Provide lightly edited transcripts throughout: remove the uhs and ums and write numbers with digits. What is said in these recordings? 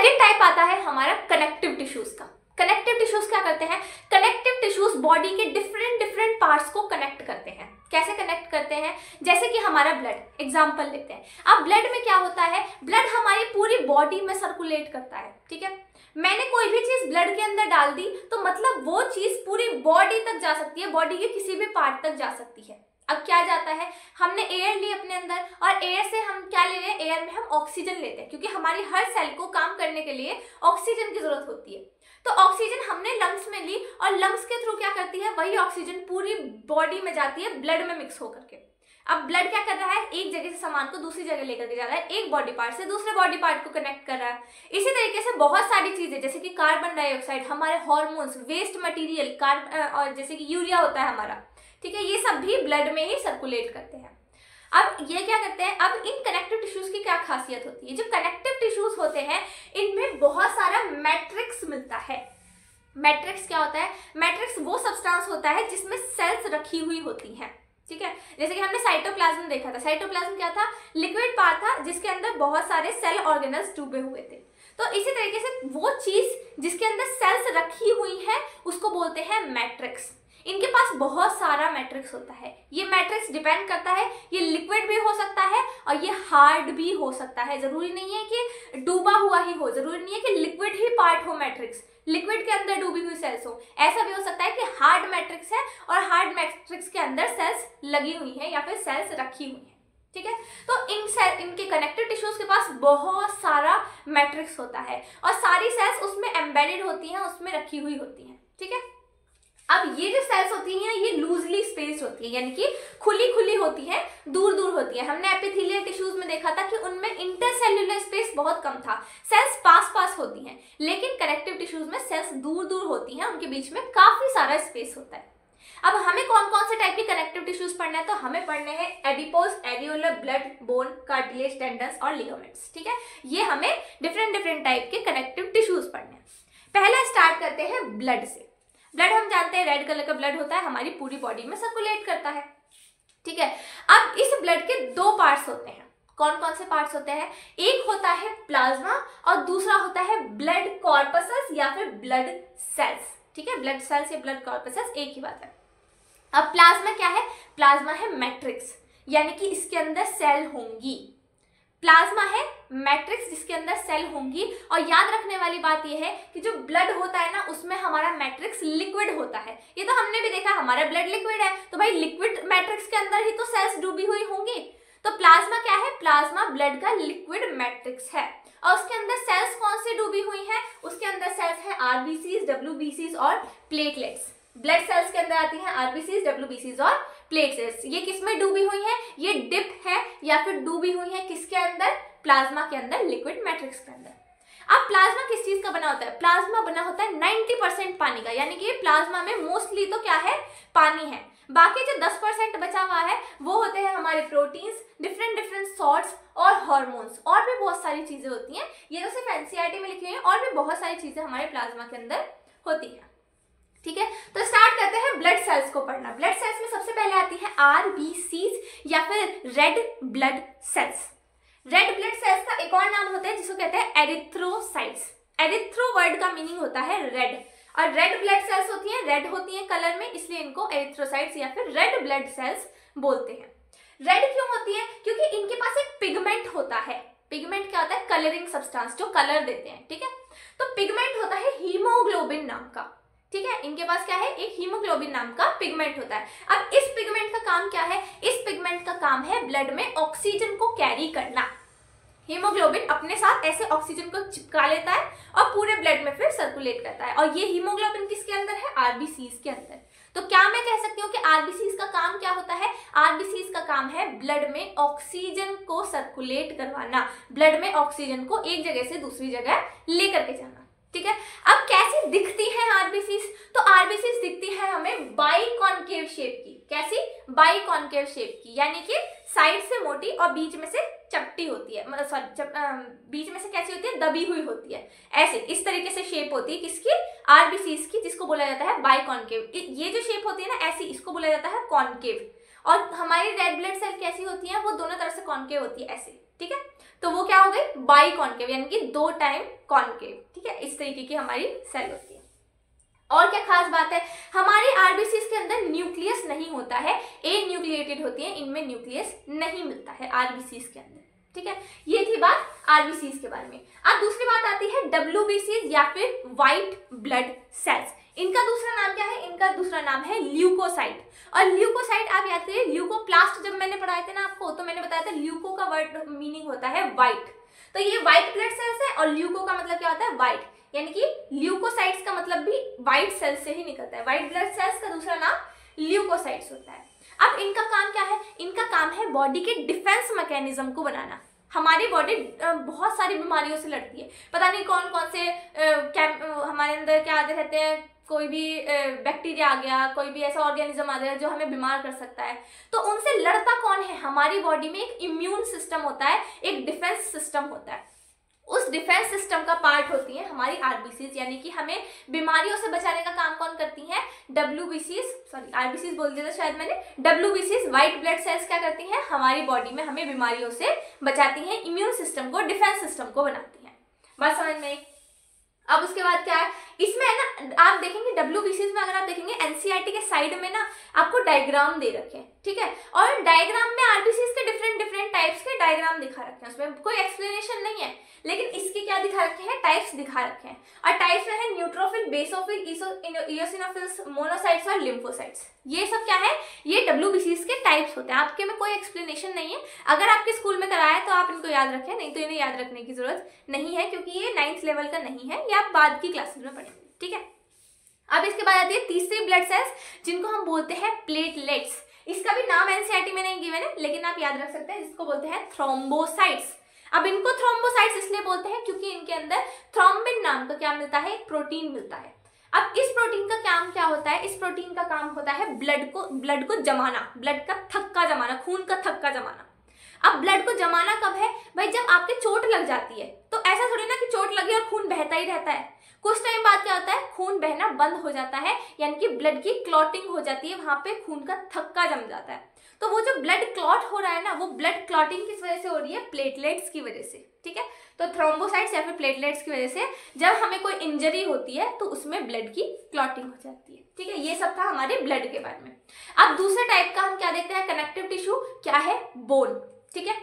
Second type आता है हमारा कनेक्टिव टिश्यूज का। कनेक्टिव टिश्यूज क्या करते हैं? कनेक्टिव टिश्यूज बॉडी के डिफरेंट डिफरेंट पार्ट्स को कनेक्ट करते हैं। कैसे कनेक्ट करते हैं? जैसे कि हमारा ब्लड एग्जांपल लेते हैं। अब ब्लड में क्या होता है? ब्लड हमारी पूरी बॉडी में सर्कुलेट करता है, ठीक है। मैंने कोई भी चीज ब्लड के अंदर डाल दी तो मतलब वो चीज पूरी बॉडी तक जा सकती है, बॉडी के किसी भी पार्ट तक जा सकती है। अब क्या जाता है, हमने एयर ली अपने अंदर और एयर से हम क्या ले रहे हैं? एयर में हम ऑक्सीजन लेते हैं, क्योंकि हमारी हर सेल को काम करने के लिए ऑक्सीजन की जरूरत होती है। तो ऑक्सीजन हमने लंग्स में ली और लंग्स के थ्रू क्या करती है? वही ऑक्सीजन पूरी बॉडी में जाती है ब्लड में मिक्स होकर के। अब ब्लड क्या कर रहा है? एक जगह से सामान को दूसरी जगह लेकर के जा रहा है, एक बॉडी पार्ट से दूसरे बॉडी पार्ट को कनेक्ट कर रहा है। इसी तरीके से बहुत सारी चीजें जैसे कि कार्बन डाइऑक्साइड, हमारे हार्मोन्स, वेस्ट मटेरियल, और जैसे कि यूरिया होता है हमारा, ठीक है, ये सब भी ब्लड में ही सर्कुलेट करते हैं। अब ये क्या करते हैं? अब इन कनेक्टिव टिश्यूज की क्या खासियत होती है? जो कनेक्टिव टिश्यूज होते हैं इनमें बहुत सारा मैट्रिक्स मिलता है। मैट्रिक्स क्या होता है? मैट्रिक्स वो सब्सटेंस होता है जिसमें सेल्स रखी हुई होती हैं, ठीक है। जैसे कि हमने साइटोप्लाज्म देखा था। साइटोप्लाज्म क्या था? लिक्विड पार्ट था जिसके अंदर बहुत सारे सेल ऑर्गेनल्स डूबे हुए थे। तो इसी तरीके से वो चीज जिसके अंदर सेल्स रखी हुई है उसको बोलते हैं मैट्रिक्स। इनके पास बहुत सारा मैट्रिक्स होता है। ये मैट्रिक्स डिपेंड करता है, ये लिक्विड भी हो सकता है और ये हार्ड भी हो सकता है। जरूरी नहीं है कि डूबा हुआ ही हो, जरूरी नहीं है कि लिक्विड ही पार्ट हो मैट्रिक्स, लिक्विड के अंदर डूबी हुई सेल्स हो। ऐसा भी हो सकता है कि हार्ड मैट्रिक्स है और हार्ड मैट्रिक्स के अंदर सेल्स लगी हुई है या फिर सेल्स रखी हुई है, ठीक है। तो इनके कनेक्टिव टिश्यूज के पास बहुत सारा मैट्रिक्स होता है और सारी सेल्स उसमें एम्बेडेड होती हैं, उसमें रखी हुई होती हैं, ठीक है। अब ये जो सेल्स होती हैं ये लूजली स्पेस्ड होती है, यानी कि खुली खुली होती है, दूर दूर होती है। हमने एपिथेलियल टिश्यूज में देखा था कि उनमें इंटरसेल्यूलर स्पेस बहुत कम था, सेल्स पास पास होती हैं, लेकिन कनेक्टिव टिश्यूज में सेल्स दूर दूर होती हैं, उनके बीच में काफी सारा स्पेस होता है। अब हमें कौन कौन से टाइप के कनेक्टिव टिश्यूज पढ़ना है? तो हमें पढ़ने हैं adipose, areolar, blood, bone, cartilage, tendons और लिगामेंट्स, ठीक है। ये हमें डिफरेंट डिफरेंट टाइप के कनेक्टिव टिश्यूज पढ़ने हैं। पहले स्टार्ट करते हैं ब्लड से। ब्लड हम जानते हैं रेड कलर का ब्लड होता है, हमारी पूरी बॉडी में सर्कुलेट करता है, ठीक है। अब इस ब्लड के दो पार्ट्स होते हैं। कौन कौन से पार्ट्स होते हैं? एक होता है प्लाज्मा और दूसरा होता है ब्लड कॉर्पसस या फिर ब्लड सेल्स, ठीक है। ब्लड सेल्स या ब्लड कॉर्पसस एक ही बात है। अब प्लाज्मा क्या है? प्लाज्मा है मैट्रिक्स, यानी कि इसके अंदर सेल होंगी। प्लाज्मा है मैट्रिक्स जिसके अंदर सेल होंगी। और याद रखने वाली बात यह है कि जो ब्लड होता है ना उसमें हमारा मैट्रिक्स लिक्विड होता है। ये तो हमने भी देखा, हमारा ब्लड लिक्विड है तो भाई लिक्विड मैट्रिक्स के अंदर ही तो सेल्स डूबी हुई होंगी। तो प्लाज्मा क्या है? प्लाज्मा ब्लड का लिक्विड मैट्रिक्स है और उसके अंदर सेल्स कौन सी डूबी हुई है? उसके अंदर सेल्स है आरबीसीज, डब्ल्यूबीसीज और प्लेटलेट्स। ब्लड सेल्स के अंदर आती हैं आरबीसीज, डब्ल्यूबीसीज और प्लेटलेट्स। ये किसमें डूबी हुई है? ये डिप है या फिर डूबी हुई है किसके अंदर? प्लाज्मा के अंदर, लिक्विड मैट्रिक्स के अंदर। अब प्लाज्मा किस चीज का बना होता है? प्लाज्मा बना होता है 90% पानी का, यानी कि प्लाज्मा में मोस्टली तो क्या है? पानी है। बाकी जो 10% बचा हुआ है वो होते हैं हमारे प्रोटीन्स, डिफरेंट डिफरेंट सॉल्ट्स और हार्मोन्स, और भी बहुत सारी चीजें होती हैं। ये तो सिर्फ एनसीईआरटी में लिखी हुई है, और भी बहुत सारी चीजें हमारे प्लाज्मा के अंदर होती हैं, ठीक है। तो स्टार्ट करते हैं ब्लड सेल्स को पढ़ना। ब्लड सेल्स में सबसे पहले आती है आरबीसीज या फिर red blood cells. Red blood cells का एक और नाम होता है जिसको कहते हैं एरिथ्रोसाइट्स। एरिथ्रो वर्ड का मीनिंग होता है रेड, और रेड ब्लड सेल्स होती हैं, रेड होती हैं कलर में, इसलिए इनको एरिथ्रोसाइट्स या फिर रेड ब्लड सेल्स बोलते हैं। रेड क्यों होती है? क्योंकि इनके पास एक पिगमेंट होता है। पिगमेंट क्या होता है? कलरिंग सब्सटेंस जो कलर देते हैं, ठीक है। तो पिगमेंट होता है हीमोग्लोबिन नाम का, ठीक है। इनके पास क्या है? एक हीमोग्लोबिन नाम का पिगमेंट होता है। अब इस पिगमेंट का काम क्या है? इस पिगमेंट का काम है ब्लड में ऑक्सीजन को कैरी करना। हीमोग्लोबिन अपने साथ ऐसे ऑक्सीजन को चिपका लेता है और पूरे ब्लड में फिर सर्कुलेट करता है। और ये हीमोग्लोबिन किसके अंदर है? आरबीसीज के अंदर। तो क्या मैं कह सकती हूँ कि आरबीसीज का काम क्या होता है? आरबीसीज का काम है ब्लड में ऑक्सीजन को सर्कुलेट करवाना, ब्लड में ऑक्सीजन को एक जगह से दूसरी जगह लेकर के जाना, ठीक है। अब कैसी दिखती है आरबीसीज? तो आरबीसीज दिखती है हमें बाइकॉन्केव शेप की। कैसी? बाइकॉन्केव शेप की, यानी कि साइड से मोटी और बीच में से चपटी होती है, बीच में से कैसी होती है? दबी हुई होती है। ऐसे इस तरीके से शेप होती है किसकी? आरबीसीज की, जिसको बोला जाता है बाइकॉन्केव। ये जो शेप होती है ना ऐसी, इसको बोला जाता है कॉन्केव। और हमारी रेड ब्लड सेल कैसी होती है? वो दोनों तरफ से कॉन्केव होती है, ऐसे, ठीक है। तो वो क्या हो गई, बाई कॉन्केव, यानी कि 2 टाइम कॉन्केव। ठीक है, इस तरीके की हमारी सेल होती है। और क्या खास बात है, हमारे आरबीसीज के अंदर न्यूक्लियस नहीं होता है, ए न्यूक्लिएटेड होती है, इनमें न्यूक्लियस नहीं मिलता है आरबीसीज के अंदर। ठीक है, ये थी बात आरबीसीज के बारे में। अब दूसरी बात आती है डब्ल्यूबीसीज या फिर व्हाइट ब्लड सेल्स। इनका दूसरा नाम क्या है, इनका दूसरा नाम है ल्यूकोसाइट। और ल्यूकोसाइट आप याद करिए, ल्यूकोप्लास्ट जब मैंने पढ़ाए थे ना आपको, तो मैंने बताया था ल्यूको का वर्ड मीनिंग होता है व्हाइट, तो ये व्हाइट ब्लड सेल्स है, और ल्यूको का मतलब क्या होता है, व्हाइट, यानी कि ल्यूकोसाइट्स का मतलब भी व्हाइट सेल्स से ही निकलता है। व्हाइट ब्लड सेल्स का दूसरा नाम ल्यूकोसाइट्स होता है। अब इनका काम क्या है, इनका काम है बॉडी के डिफेंस मैकेनिज्म को बनाना। हमारी बॉडी बहुत सारी बीमारियों से लड़ती है, पता नहीं कौन कौन से हमारे अंदर क्या आते रहते हैं, कोई भी बैक्टीरिया आ गया, कोई भी ऐसा ऑर्गेनिज्म आ गया जो हमें बीमार कर सकता है, तो उनसे लड़ता कौन है, हमारी बॉडी में एक इम्यून सिस्टम होता है, एक डिफेंस सिस्टम होता है। उस डिफेंस सिस्टम का पार्ट होती है हमारी आरबीसीज, यानी कि हमें बीमारियों से बचाने का काम कौन करती हैं, डब्ल्यूबीसीज, सॉरी आरबीसीज बोल दिया था शायद मैंने, डब्ल्यूबीसीज व्हाइट ब्लड सेल्स क्या करती हैं, हमारी बॉडी में हमें बीमारियों से बचाती हैं, इम्यून सिस्टम को, डिफेंस सिस्टम को बनाती हैं। बात समझ में? अब उसके बाद क्या है, इसमें है ना, आप देखेंगे डब्ल्यूबीसीज में, अगर आप देखेंगे एनसीईआरटी के साइड में ना आपको डायग्राम दे रखे हैं। ठीक है, और डायग्राम में आरबीसीज के डिफरेंट डिफरेंट टाइप्स के डायग्राम दिखा रखे हैं, उसमें कोई एक्सप्लेनेशन नहीं है, लेकिन इसके क्या दिखा रखे हैं, टाइप्स दिखा रखे हैं। और टाइप्स में है न्यूट्रोफिल, बेसोफिल, इयोसिनोफिल्स, मोनोसाइट्स और लिम्फोसाइट्स। ये सब क्या है, ये डब्ल्यूबीसीज के टाइप्स होते हैं। आपके में कोई एक्सप्लेनेशन नहीं है, अगर आपके स्कूल में कराया तो आप इनको याद रखें, नहीं तो इन्हें याद रखने की जरूरत नहीं है, क्योंकि ये 9th लेवल का नहीं है, ये आप बाद की क्लासेस में पढ़ेंगे। ठीक है, अब इसके बाद आती है तीसरी ब्लड सेल्स, जिनको हम बोलते हैं प्लेटलेट्स। इसका भी नाम एनसीईआरटी में नहीं गिवन है, लेकिन आप याद रख सकते हैं, जिसको बोलते हैं थ्रोम्बोसाइट्स। अब इनको थ्रोम्बोसाइट्स इसलिए बोलते हैं क्योंकि इनके अंदर थ्रोम्बिन नाम का क्या मिलता है, एक प्रोटीन मिलता है। अब इस प्रोटीन का काम क्या होता है, इस प्रोटीन का काम होता है ब्लड को जमाना, ब्लड का थक्का जमाना, खून का थक्का जमाना। अब ब्लड को जमाना कब है भाई, जब आपके चोट लग जाती है, तो ऐसा थोड़ी ना कि चोट लगी और खून बहता ही रहता है, कुछ टाइम बाद क्या होता है, खून बहना बंद हो जाता है, यानी कि ब्लड की क्लॉटिंग हो जाती है, वहां पे खून का थक्का जम जाता है। तो वो जो ब्लड क्लॉट हो रहा है ना, वो ब्लड क्लॉटिंग किस वजह से हो रही है, प्लेटलेट्स की वजह से। ठीक है, तो थ्रोम्बोसाइट्स या फिर प्लेटलेट्स की वजह से जब हमें कोई इंजरी होती है तो उसमें ब्लड की क्लॉटिंग हो जाती है। ठीक है, ये सब था हमारे ब्लड के बारे में। अब दूसरे टाइप का हम क्या देखते हैं, कनेक्टिव टिश्यू, क्या है, बोन। ठीक है,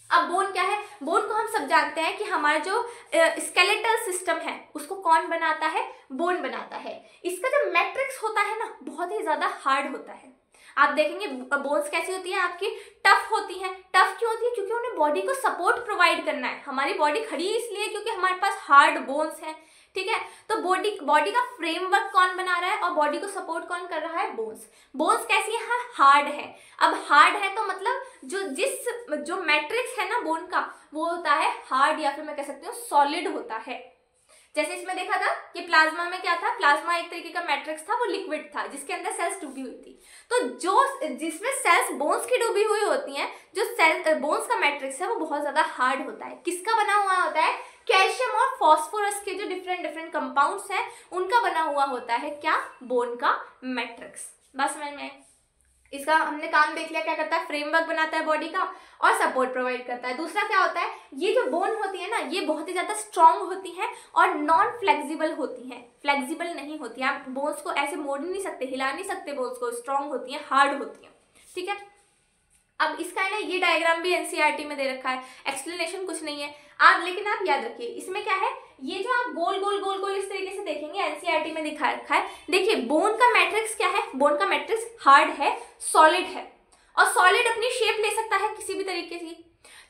अब बोन क्या है, बोन को हम सब जानते हैं कि हमारा जो स्केलेटल सिस्टम है उसको कौन बनाता है, बोन बनाता है। इसका जो मैट्रिक्स होता है ना, बहुत ही ज्यादा हार्ड होता है। आप देखेंगे बोन्स कैसी होती है आपकी, टफ होती है। टफ क्यों होती है, क्योंकि उन्हें बॉडी को सपोर्ट प्रोवाइड करना है। हमारी बॉडी खड़ी है इसलिए क्योंकि हमारे पास हार्ड बोन्स हैं। ठीक है, तो बॉडी का फ्रेमवर्क कौन बना रहा है और बॉडी को सपोर्ट कौन कर रहा है, बोन्स। बोन्स कैसी है, हार्ड है। अब हार्ड है तो मतलब जो मैट्रिक्स है ना बोन का, वो होता है हार्ड, या फिर मैं कह सकती हूँ सॉलिड होता है। जैसे इसमें देखा था कि प्लाज्मा में क्या था, प्लाज्मा एक तरीके का मैट्रिक्स था, वो लिक्विड था जिसके अंदर सेल्स डूबी हुई थी। तो जिसमें सेल्स बोन्स की डूबी हुई होती हैं, जो सेल बोन्स का मैट्रिक्स है वो बहुत ज्यादा हार्ड होता है। किसका बना हुआ होता है, कैल्शियम और फास्फोरस के जो डिफरेंट कंपाउंड्स हैं उनका बना हुआ होता है क्या, बोन का मैट्रिक्स। बस समझ में, इसका हमने काम देख लिया, क्या करता है, फ्रेमवर्क बनाता है बॉडी का और सपोर्ट प्रोवाइड करता है। दूसरा क्या होता है, ये जो बोन होती है ना, ये बहुत ही ज्यादा स्ट्रांग होती है और नॉन फ्लेक्सिबल होती है, फ्लेक्सिबल नहीं होती है। आप बोन्स को ऐसे मोड़ नहीं सकते, हिला नहीं सकते बोन्स को, स्ट्रांग होती है, हार्ड होती है। ठीक है, अब इसका है ना, ये डायग्राम भी एनसीईआरटी में दे रखा है, एक्सप्लेनेशन कुछ नहीं है लेकिन आप याद रखिए इसमें क्या है, ये जो आप गोल गोल गोल गोल इस तरीके से देखेंगे एनसीईआरटी में दिखा रखा है। देखिए बोन का मैट्रिक्स क्या है, बोन का मैट्रिक्स हार्ड है, सॉलिड है, और सॉलिड अपनी शेप ले सकता है किसी भी तरीके की।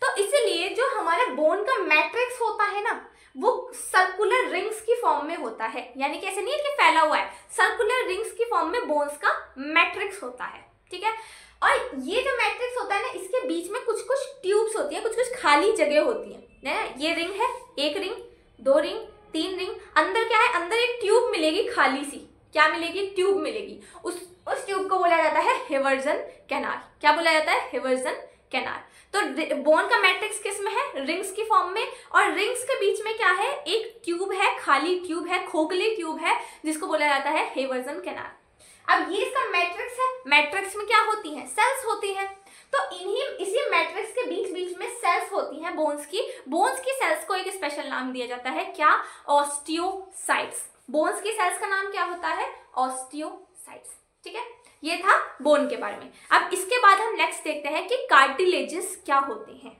तो इसीलिए जो हमारा बोन का मैट्रिक्स होता है ना, वो सर्कुलर रिंग्स की फॉर्म में होता है, यानी कि ऐसे नहीं है कि फैला हुआ है, सर्कुलर रिंग्स की फॉर्म में बोन्स का मैट्रिक्स होता है। ठीक है, और ये जो मैट्रिक्स होता है ना, इसके बीच में कुछ कुछ ट्यूब्स होती है, कुछ कुछ खाली जगह होती है। ये रिंग है, एक रिंग, दो रिंग, तीन रिंग, अंदर क्या है, अंदर एक ट्यूब मिलेगी खाली सी, क्या मिलेगी, ट्यूब मिलेगी। उस ट्यूब को बोला जाता है हेवर्जन कैनाल। क्या बोला जाता है, हेवर्जन कैनाल। तो बोन का मैट्रिक्स किस में है, रिंग्स की फॉर्म में, और रिंग्स के बीच में क्या है, एक ट्यूब है, खाली ट्यूब है, खोखली ट्यूब है, जिसको बोला जाता है हेवर्जन कैनाल। अब ये इसका मैट्रिक्स है, मैट्रिक्स में क्या होती है, सेल्स होती है। तो इसी मैट्रिक्स के बीच बीच में सेल्स होती हैं बोन्स की सेल्स को एक स्पेशल नाम दिया जाता है, क्या? ऑस्टियोसाइट्स। बोन्स की सेल्स का नाम क्या होता है? ऑस्टियोसाइट्स। ठीक है, ये था बोन के बारे में। अब इसके बाद हम नेक्स्ट देखते हैं कि कार्टिलेजेस क्या होते हैं।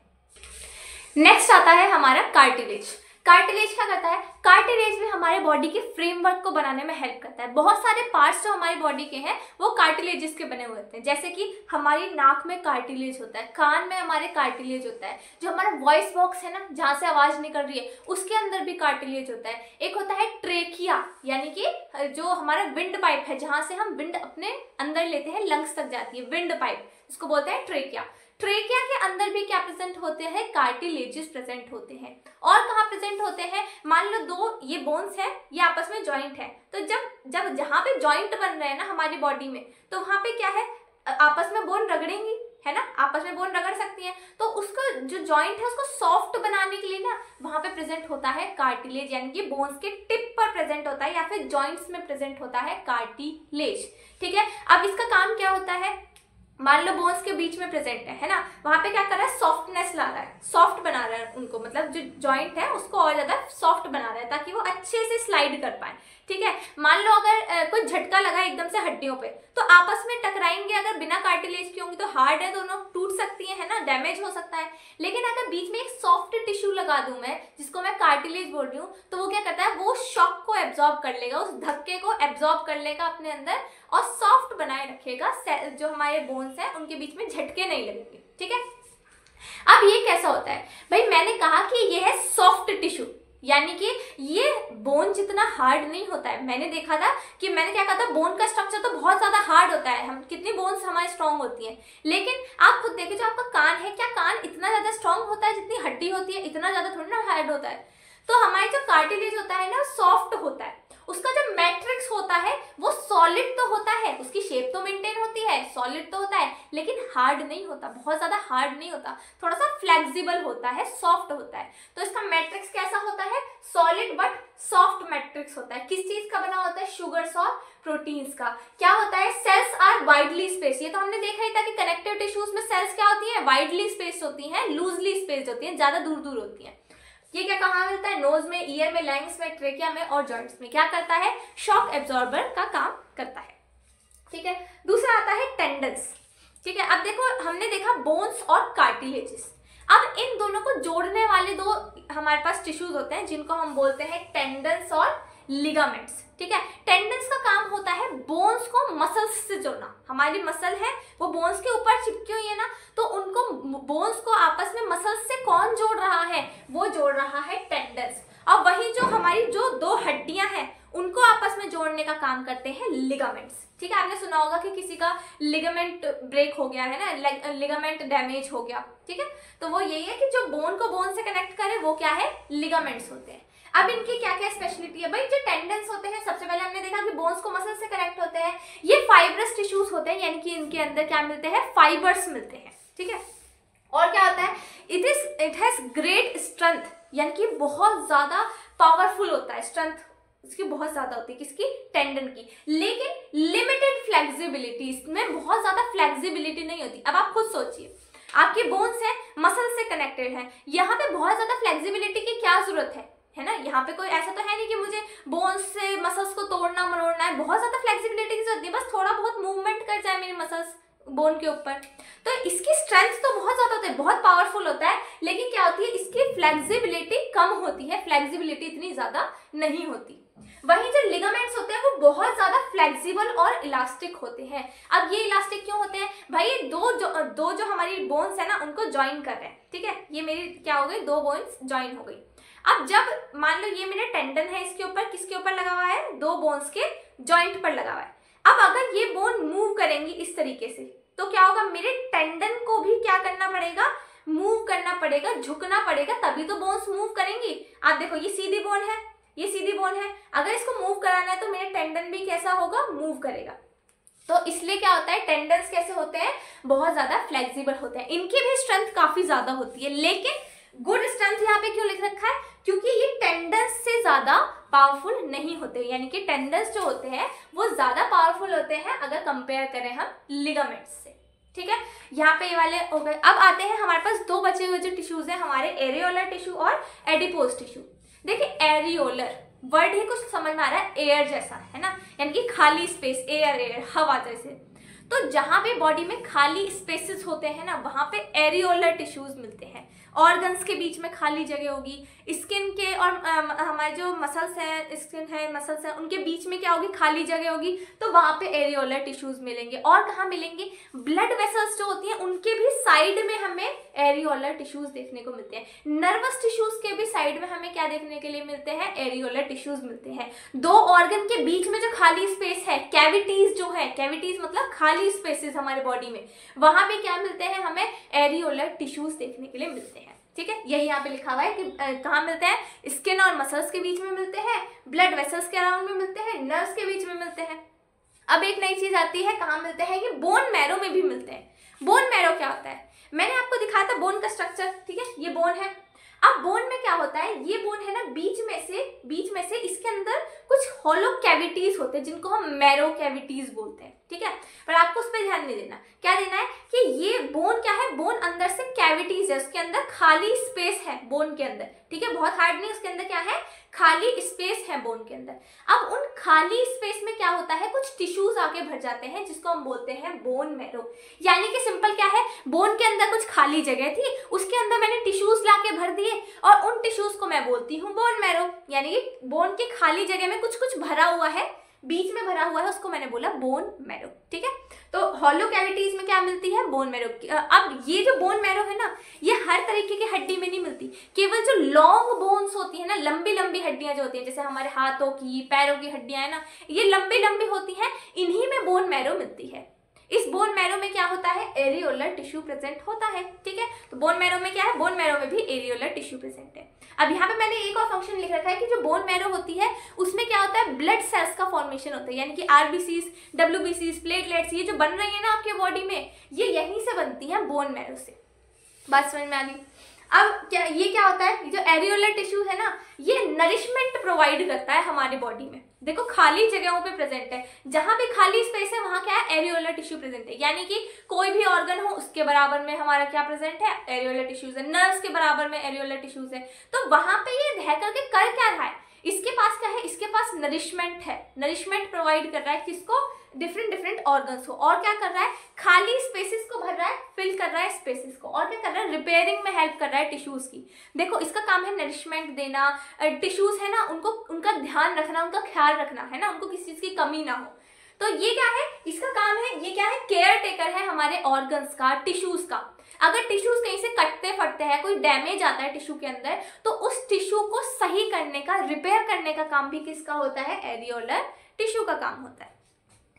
नेक्स्ट आता है हमारा कार्टिलेज। कार्टिलेज क्या करता है? कार्टिलेज भी हमारे बॉडी के फ्रेमवर्क को बनाने में हेल्प करता है। बहुत सारे पार्ट्स जो हमारी बॉडी के हैं वो कार्टिलेजेस के बने हुए होते हैं, जैसे कि हमारी नाक में कार्टिलेज होता है, कान में हमारे कार्टिलेज होता है, जो हमारा वॉइस बॉक्स है ना, जहाँ से आवाज निकल रही है उसके अंदर भी कार्टिलेज होता है। एक होता है ट्रेकिया, यानी कि जो हमारा विंड पाइप है, जहाँ से हम विंड अपने अंदर लेते हैं, लंग्स तक जाती है, विंड पाइप, इसको बोलते हैं ट्रेकिया। ट्रेकिया के अंदर भी क्या प्रेजेंट होते हैं? कार्टिलेजेस प्रेजेंट होते हैं। और कहाँ प्रेजेंट होते हैं? मान लो दो ये बोन्स है, ये आपस में जॉइंट है, तो जब जहाँ पे जॉइंट बन रहे हैं ना हमारी बॉडी में, तो वहां पे क्या है? आपस में बोन रगड़ेंगी, है ना, आपस में बोन रगड़ सकती है, तो उसका जो जॉइंट है उसको सॉफ्ट बनाने के लिए ना वहां पे प्रेजेंट होता है कार्टिलेज, यानी कि बोन्स के टिप पर प्रेजेंट होता है या फिर जॉइंट्स में प्रेजेंट होता है कार्टिलेज। ठीक है, अब इसका काम क्या होता है? मान लो बोन्स के बीच में प्रेजेंट है ना, वहां पे क्या कर रहा है? सॉफ्टनेस ला रहा है, सॉफ्ट बना रहा है उनको, मतलब जो जॉइंट है उसको और ज्यादा सॉफ्ट बना रहा है ताकि वो अच्छे से स्लाइड कर पाए। ठीक है, मान लो अगर कोई झटका लगा एकदम से हड्डियों पे, तो आपस में टकराएंगे, अगर बिना कार्टिलेज की होंगी तो हार्ड है, दोनों टूट सकती है ना, डैमेज हो सकता है। लेकिन अगर बीच में एक सॉफ्ट टिश्यू लगा दूं मैं, जिसको मैं कार्टिलेज बोल रही हूँ, तो वो क्या करता है? वो शॉक को एब्जॉर्ब कर लेगा, उस धक्के को एब्जॉर्ब कर लेगा अपने अंदर और सॉफ्ट बनाए रखेगा, जो हमारे बोन्स हैं उनके बीच में झटके नहीं लगेंगे। ठीक है, अब ये कैसा होता है भाई? मैंने कहा कि ये है सॉफ्ट टिश्यू, यानी कि ये बोन जितना हार्ड नहीं होता है। मैंने देखा था कि मैंने क्या कहा था, बोन का स्ट्रक्चर तो बहुत ज्यादा हार्ड होता है, हम कितनी बोन्स हमारी स्ट्रांग होती हैं, लेकिन आप खुद देखिए जो आपका कान है, क्या कान इतना ज्यादा स्ट्रांग होता है? जितनी हड्डी होती है इतना ज्यादा थोड़ी ना हार्ड होता है। तो हमारी जो कार्टिलेज होता है ना सॉफ्ट होता है, उसका जो मैट्रिक्स होता है वो सॉलिड तो होता है, उसकी शेप तो मेंटेन होती है, सॉलिड तो होता है, लेकिन हार्ड नहीं होता, बहुत ज्यादा हार्ड नहीं होता, थोड़ा सा फ्लेक्सिबल होता है, सॉफ्ट होता है। तो इसका मैट्रिक्स कैसा होता है? सॉलिड बट सॉफ्ट मैट्रिक्स होता है। किस चीज का बना होता है? शुगर्स और प्रोटीन्स का। क्या होता है? Cells are widely space. ये तो हमने देखा ही था कि कनेक्टिव टिश्यूज में सेल्स क्या होती है? वाइडली स्पेस होती है, लूजली स्पेस होती है, ज्यादा दूर दूर होती है। ये क्या कहाँ मिलता है? नोज में, ईयर में, लैंग्स में, ट्रेकिया में और जॉइंट्स में। क्या करता है? शॉक एब्जॉर्बर का काम करता है। ठीक है, दूसरा आता है टेंडन्स। ठीक है, अब देखो हमने देखा बोन्स और कार्टिलेजेस। अब इन दोनों को जोड़ने वाले दो हमारे पास टिश्यूज होते हैं जिनको हम बोलते हैं टेंडन्स और लिगामेंट्स। ठीक है, टेंडन्स का काम होता है बोन्स को मसल्स से जोड़ना। हमारी मसल है वो बोन्स के ऊपर चिपकी हुई है ना, तो उनको बोन्स को आपस में मसल्स से कौन जोड़ रहा है? वो जोड़ रहा है टेंडन्स। और वही जो हमारी जो दो हड्डियां हैं उनको आपस में जोड़ने का काम करते हैं लिगामेंट्स। ठीक है, आपने सुना होगा कि किसी का लिगामेंट ब्रेक हो गया है ना, लिगामेंट डैमेज हो गया। ठीक है, तो वो यही है कि जो बोन को बोन से कनेक्ट करे वो क्या है? लिगामेंट्स होते हैं। अब इनकी क्या क्या स्पेशलिटी है भाई? जो टेंडन्स होते हैं, सबसे पहले हमने देखा कि बोन्स को मसल से कनेक्ट होते हैं, ये फाइब्रस टिश्यूज होते हैं, यानी कि इनके अंदर क्या मिलते हैं? फाइबर्स मिलते हैं। ठीक है, और क्या होता है? इट हैज ग्रेट स्ट्रेंथ, यानी कि बहुत ज्यादा पावरफुल होता है, स्ट्रेंथ इसकी बहुत ज्यादा होती है। किसकी? टेंडन की। लेकिन लिमिटेड फ्लेक्सिबिलिटी, इसमें बहुत ज्यादा फ्लेक्सिबिलिटी नहीं होती। अब आप खुद सोचिए, आपके बोन्स है, मसल से कनेक्टेड है, यहाँ पे बहुत ज्यादा फ्लेक्सिबिलिटी की क्या जरूरत है ना? यहाँ पे कोई ऐसा तो है नहीं कि मुझे बोन्स से मसल्स को तोड़ना मरोड़ना है, बहुत ज्यादा फ्लेक्सिबिलिटी की जरूरत नहीं, बस थोड़ा बहुत मूवमेंट कर जाए मेरी मसल्स बोन के ऊपर। तो इसकी स्ट्रेंथ तो बहुत ज्यादा होती है, बहुत पावरफुल होता है, लेकिन क्या होती है? इसकी फ्लेक्सिबिलिटी कम होती है, फ्लेक्सिबिलिटी इतनी ज्यादा नहीं होती। वहीं जो लिगामेंट्स होते हैं वो बहुत ज्यादा फ्लेक्सिबल और इलास्टिक होते हैं। अब ये इलास्टिक क्यों होते हैं भाई? ये दो जो हमारी बोन्स है ना उनको ज्वाइन कर रहे हैं। ठीक है, ये मेरी क्या हो गई? दो बोन्स ज्वाइन हो गई। अब जब मान लो ये मेरा टेंडन है, इसके ऊपर किसके ऊपर लगा हुआ है? दो बोन्स के जॉइंट पर लगा हुआ है। अब अगर ये बोन मूव करेंगी इस तरीके से, तो क्या होगा? मेरे टेंडन को भी क्या करना पड़ेगा? मूव करना पड़ेगा, झुकना पड़ेगा, तभी तो बोन्स मूव करेंगी। आप देखो ये सीधी बोन है, ये सीधी बोन है, अगर इसको मूव कराना है तो मेरे टेंडन भी कैसा होगा? मूव करेगा। तो इसलिए क्या होता है? टेंडन्स कैसे होते हैं? बहुत ज्यादा फ्लेक्सिबल होते हैं, इनकी भी स्ट्रेंथ काफी ज्यादा होती है। लेकिन गुड स्ट्रेंथ यहाँ पे क्यों लिख रखा है? क्योंकि ये टेंडन्स से ज्यादा पावरफुल नहीं होते, यानी कि टेंडन्स जो होते हैं वो ज्यादा पावरफुल होते हैं अगर कंपेयर करें हम लिगामेंट्स से। ठीक है, यहाँ पे ये वाले हो गए। अब आते हैं हमारे पास दो बचे हुए जो टिश्यूज हैं हमारे, एरियोलर टिश्यू और एडिपोज टिश्यू। देखिए एरियोलर वर्ड ही कुछ समझ में आ रहा है, एयर जैसा है ना, यानी कि खाली स्पेस, एयर हवा जैसे। तो जहां पे बॉडी में खाली स्पेसेस होते हैं ना, वहां पे एरियोलर टिश्यूज मिलते हैं। ऑर्गन्स के बीच में खाली जगह होगी, स्किन के और हमारे जो मसल्स हैं, स्किन है मसल्स हैं, उनके बीच में क्या होगी, खाली जगह होगी, तो वहां पे एरियोलर टिश्यूज मिलेंगे। और कहाँ मिलेंगे, ब्लड वेसल्स जो होती हैं उनके भी साइड में हमें एरियोलर टिश्यूज देखने को मिलते हैं। नर्वस टिश्यूज के भी साइड में हमें क्या देखने के लिए मिलते हैं, एरियोलर टिश्यूज मिलते हैं। दो ऑर्गन के बीच में जो खाली स्पेस है, कैविटीज जो है, कैविटीज मतलब खाली स्पेसेस हमारे बॉडी में, वहां पे क्या मिलते हैं, हमें एरियोलर टिश्यूज देखने के लिए मिलते हैं। ठीक है, यही यहाँ पे लिखा हुआ है कि कहाँ मिलते हैं, स्किन और मसल्स के बीच में मिलते हैं, ब्लड वेसल्स के अराउंड में मिलते हैं, नर्व्स के बीच में मिलते हैं। अब एक नई चीज आती है, कहाँ मिलते हैं, ये बोन मैरो में भी मिलते हैं। बोन मैरो क्या होता है, मैंने आपको दिखाया था बोन का स्ट्रक्चर, ठीक है, ये बोन है। अब बोन में क्या होता है, ये बोन है ना, बीच में से इसके अंदर कुछ हॉलो कैविटीज होते हैं जिनको हम मैरो कैविटीज बोलते हैं। ठीक है, पर आपको उस पर ध्यान नहीं देना, क्या देना है कि ये बोन क्या है, बोन अंदर से कैविटीज है, उसके अंदर खाली स्पेस है बोन के अंदर। ठीक है, बहुत हार्ड नहीं, उसके अंदर क्या है, खाली स्पेस है बोन के अंदर। अब उन खाली स्पेस में क्या होता है, कुछ टिश्यूज आके भर जाते हैं जिसको हम बोलते हैं बोन मैरो। यानी कि सिंपल क्या है, बोन के अंदर कुछ खाली जगह थी, उसके अंदर मैंने टिश्यूज लाके भर दिए और उन टिश्यूज को मैं बोलती हूँ बोन मैरो। यानी कि बोन की खाली जगह में कुछ कुछ भरा हुआ है, बीच में भरा हुआ है, उसको मैंने बोला बोन मैरो। ठीक है, तो हॉलो कैविटीज में क्या मिलती है, बोन मैरो। अब ये जो बोन मैरो है ना, ये हर तरीके की हड्डी में नहीं मिलती, केवल जो लॉन्ग बोन्स होती है ना, लंबी लंबी हड्डियां जो होती हैं, जैसे हमारे हाथों की, पैरों की हड्डियां है ना, ये लंबी लंबी होती हैं, इन्हीं में बोन मैरो मिलती है। इस बोन मैरो में क्या होता है, एरियोलर टिश्यू प्रेजेंट होता है। ठीक है, तो बोन मैरो में क्या है, बोन मैरो में भी एरियोलर टिश्यू प्रेजेंट है। अब यहाँ पे मैंने एक और फंक्शन लिख रखा है कि जो बोन मैरो होती है उसमें क्या होता है, ब्लड सेल्स का फॉर्मेशन होता है, यानी कि आरबीसीज, डब्ल्यूबीसीज, प्लेटलेट्स, ये जो बन रही है ना आपके बॉडी में, ये यहीं से बनती है, बोन मैरो से। बात समझ में आ गई। अब क्या ये क्या होता है, जो एरियोलर टिश्यू है ना, ये नरिशमेंट प्रोवाइड करता है हमारी बॉडी में। देखो खाली जगहों पे प्रेजेंट है, जहां भी खाली स्पेस है वहां क्या है, एरियोलर टिश्यू प्रेजेंट है। यानी कि कोई भी ऑर्गन हो उसके बराबर में हमारा क्या प्रेजेंट है, एरियोलर टिश्यूज है। नर्व्स के बराबर में एरियोलर टिश्यूज है। तो वहां पे ये रह करके कर क्या रहा है, इसके पास क्या है, इसके पास नरिशमेंट है, नरिशमेंट प्रोवाइड कर रहा है किसको, डिफरेंट डिफरेंट ऑर्गन्स को। और क्या कर रहा है, खाली स्पेसेस को भर रहा है, फिल कर रहा है स्पेसेस को। और क्या कर रहा है, रिपेयरिंग में हेल्प कर रहा है टिश्यूज की। देखो इसका काम है नरिशमेंट देना, टिश्यूज है ना उनको, उनका ध्यान रखना, उनका ख्याल रखना है ना, उनको किसी चीज की कमी ना हो। तो ये क्या है, इसका काम है, ये क्या है, केयर टेकर है हमारे ऑर्गन्स का, टिश्यूज का। अगर टिश्यूज कहीं से कटते फटते हैं, कोई डैमेज आता है टिश्यू के अंदर, तो उस टिश्यू को सही करने का, रिपेयर करने का काम भी किसका होता है, एरियोलर टिश्यू का काम होता है।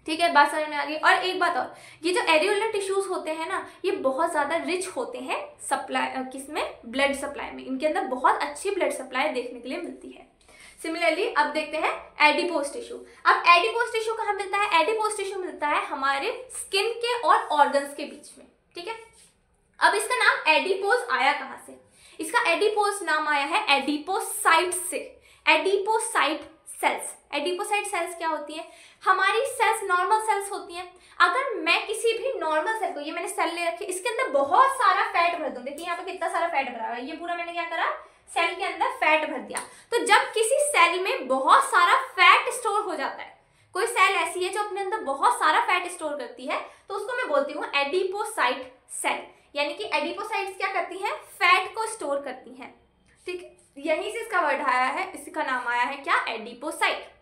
ठीक है, बात समझ में आ गई। और एक बात और, ये जो एरियोलर टिश्यूज होते हैं ना, ये बहुत ज्यादा रिच होते हैं सप्लाई, किसमें, ब्लड सप्लाई में। इनके अंदर बहुत अच्छी ब्लड सप्लाई देखने के लिए मिलती है। सिमिलरली अब देखते हैं एडिपोज टिश्यू। अब एडिपोज टिश्यू कहाँ मिलता है, एडिपोज टिश्यू मिलता है हमारे स्किन के और ऑर्गन्स के बीच में। ठीक है, अब इसका नाम एडिपोज आया कहाँ से, इसका एडिपोज नाम आया है एडिपोसाइट से। एडिपोसाइट सेल्स, एडिपोसाइट सेल्स क्या होती है, हमारी सेल्स नॉर्मल सेल्स होती हैं। अगर मैं किसी भी नॉर्मल सेल को, ये मैंने सेल ले रखी, इसके अंदर बहुत सारा फैट भर दूं, देखिए यहाँ पे कितना सारा फैट भरा हुआ है, ये पूरा मैंने क्या करा, सेल के अंदर फैट भर दिया। तो जब किसी सेल में बहुत सारा फैट स्टोर हो जाता है, कोई सेल ऐसी है जो अपने अंदर बहुत सारा फैट स्टोर करती है, तो उसको मैं बोलती हूँ एडिपोसाइट सेल। यानी कि एडिपोसाइट्स क्या करती हैं, फैट को स्टोर करती हैं। ठीक, यहीं से इसका वर्ड आया है, इसका नाम आया है क्या, एडिपोसाइट।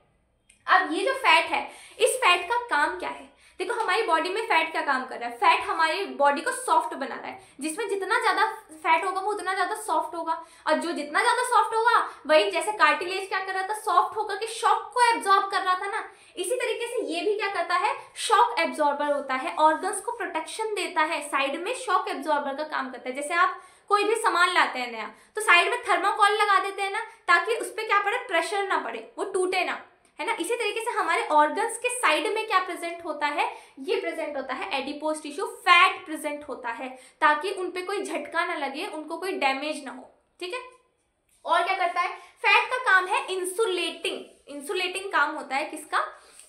अब ये जो फैट है, इस फैट का काम क्या है, देखो हमारी बॉडी में फैट क्या काम कर रहा है, फैट हमारी बॉडी को सॉफ्ट बना रहा है। जिसमें जितना ज्यादा फैट होगा वो उतना ज्यादा सॉफ्ट होगा, और जो जितना ज्यादा सॉफ्ट होगा, वही जैसे कार्टिलेज क्या कर रहा था, सॉफ्ट होकर के शॉक को एब्जॉर्ब कर रहा था ना, इसी तरीके से ये भी क्या करता है, शॉक एब्जॉर्बर होता है, ऑर्गन्स को प्रोटेक्शन देता है, साइड में शॉक एब्जॉर्बर का काम करता है। जैसे आप कोई भी सामान लाते हैं नया, तो साइड में थर्माकोल लगा देते हैं ना, ताकि उस पर क्या पड़े, प्रेशर ना पड़े, वो टूटे ना, है ना। इसी तरीके से हमारे ऑर्गन्स के साइड में क्या प्रेजेंट होता है, ये प्रेजेंट होता है एडिपोज टिश्यू, फैट प्रेजेंट होता है, ताकि उन पे कोई झटका ना लगे, उनको कोई डैमेज ना हो। ठीक है, और क्या करता है, फैट का काम है इंसुलेटिंग। इंसुलेटिंग काम होता है किसका,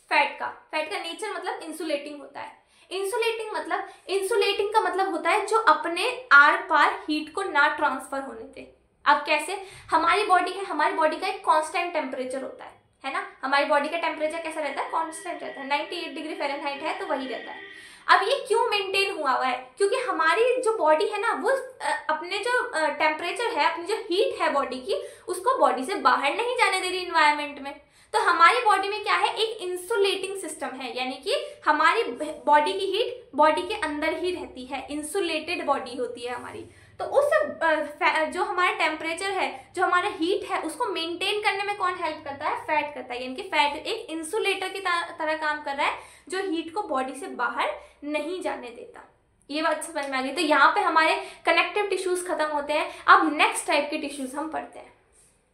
फैट का। फैट का नेचर मतलब इंसुलेटिंग होता है। इंसुलेटिंग का मतलब होता है जो अपने आर पार हीट को ना ट्रांसफर होने दे। अब कैसे? हमारी बॉडी है, हमारी बॉडी का एक कांस्टेंट टेम्परेचर होता है ना। हमारी बॉडी का टेम्परेचर कैसा रहता है? कांस्टेंट रहता है। 98 डिग्री फ़ारेनहाइट है तो वही रहता है। अब ये क्यों मेंटेन हुआ है? क्योंकि हमारी जो बॉडी है ना वो अपने जो टेम्परेचर है, अपनी जो हीट है बॉडी की, उसको बॉडी से बाहर नहीं जाने दे रही इन्वायरमेंट में। तो हमारी बॉडी में क्या है? एक इंसुलेटिंग सिस्टम है, यानी कि हमारी बॉडी की हीट बॉडी के अंदर ही रहती है, इंसुलेटेड बॉडी होती है हमारी। तो उस जो हमारा टेम्परेचर है, जो हमारा हीट है, उसको मेंटेन करने में कौन हेल्प करता है? फैट करता है। यानी कि फैट एक इंसुलेटर की तरह काम कर रहा है, जो हीट को बॉडी से बाहर नहीं जाने देता। ये बात समझ में आ गई? तो यहाँ पे हमारे कनेक्टिव टिश्यूज खत्म होते हैं। अब नेक्स्ट टाइप के टिश्यूज हम पढ़ते हैं।